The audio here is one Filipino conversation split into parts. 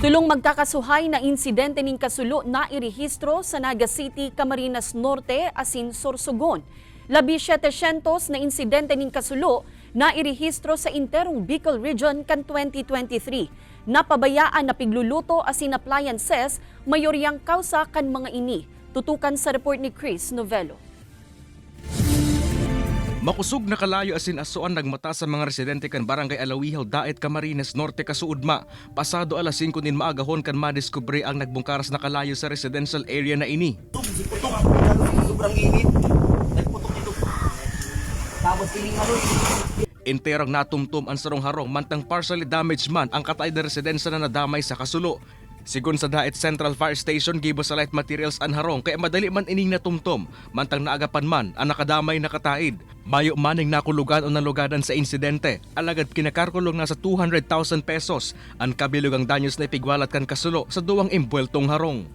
Tulong magkakasuhay na insidente ning kasulo na irehistro sa Naga City, Camarines Norte, asin Sorsogon. Labi 700 na insidente ning kasulo na irehistro sa interong Bicol Region kan 2023. Napabayaan na pigluluto asin appliances, mayoryang kausa kan mga ini. Tutukan sa report ni Chris Novello. Makusog na kalayo asin asuan nagmata sa mga residente kan Barangay Alawihaw, Daet, Camarines Norte, Kasuudma. Pasado alas 5 nin maagahon kan madiskubre ang nagbungkaras na kalayo sa residential area na ini. Sobrang init. Nagputok ito. Tapos Enterang natumtum ang sarong harong mantang partially damaged man ang katay na residensya na nadamay sa kasulo. Sigun sa Daet Central Fire Station, gibo sa light materials ang harong kaya madali man ining natumtom mantang naagapan man ang nakadamay na kataid. Mayo maning nakulugan o nalugadan sa insidente. Alagad kinakarkulong nasa 200,000 pesos ang kabilugang danyos na ipigwalat kan kasulo sa duwang imbueltong harong.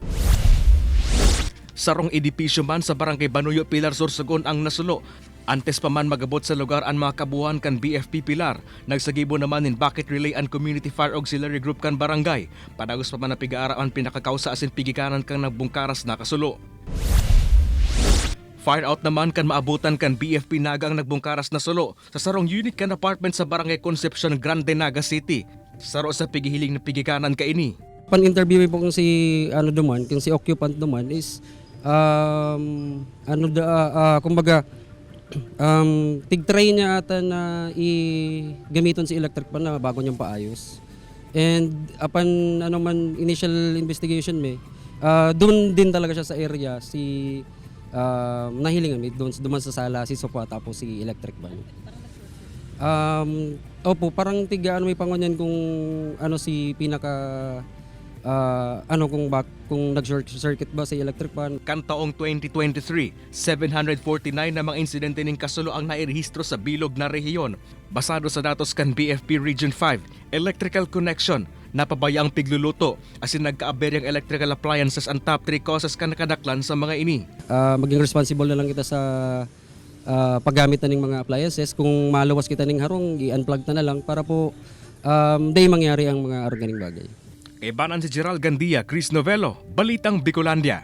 Sarong edipisyo man sa Barangay Banuyo, Pilar, Sorsogon ang nasulo. Antes pa man magabot sa lugar ang mga kabuuan kan BFP Pilar, nagsagibo naman in Bucket Relay and Community Fire Auxiliary Group kan barangay. Panagos pa man na pigaara ang pinakakausa asin pigikanan kang nagbungkaras na kasulo. Fire out naman kan maabutan kan BFP Naga ang nagbungkaras na sulo sa sarong unit kan apartment sa Barangay Concepcion Grande, Naga City. Saro sa pigihiling na pigikanan ka ini. Pan-interview po kung si kung si occupant naman is kumbaga tig-try niya ata na gamiton si electric pan na bago niyang paayos. And upon initial investigation doon din talaga siya sa area nahilingan doon sa sala si sofa tapos si electric ban. Opo, parang may pangunyan kung si pinaka kung nag-short circuit ba sa electric pan. Kan taong 2023, 749 na mga insidente ning kasulo ang nairehistro sa bilog na rehiyon. Basado sa datos kan BFP Region 5, electrical connection, napabaya ang pigluluto, asin nagkaaberyang electrical appliances ang top 3 causes kan nakadaklan sa mga ini. Maging responsible na lang kita sa paggamit na ng mga appliances. Kung maluwas kita ng harong, i-unplug na lang para po di mangyari ang mga organing bagay. Ibanan si Gerald Gandia, Chris Novello, Balitang Bicolandia.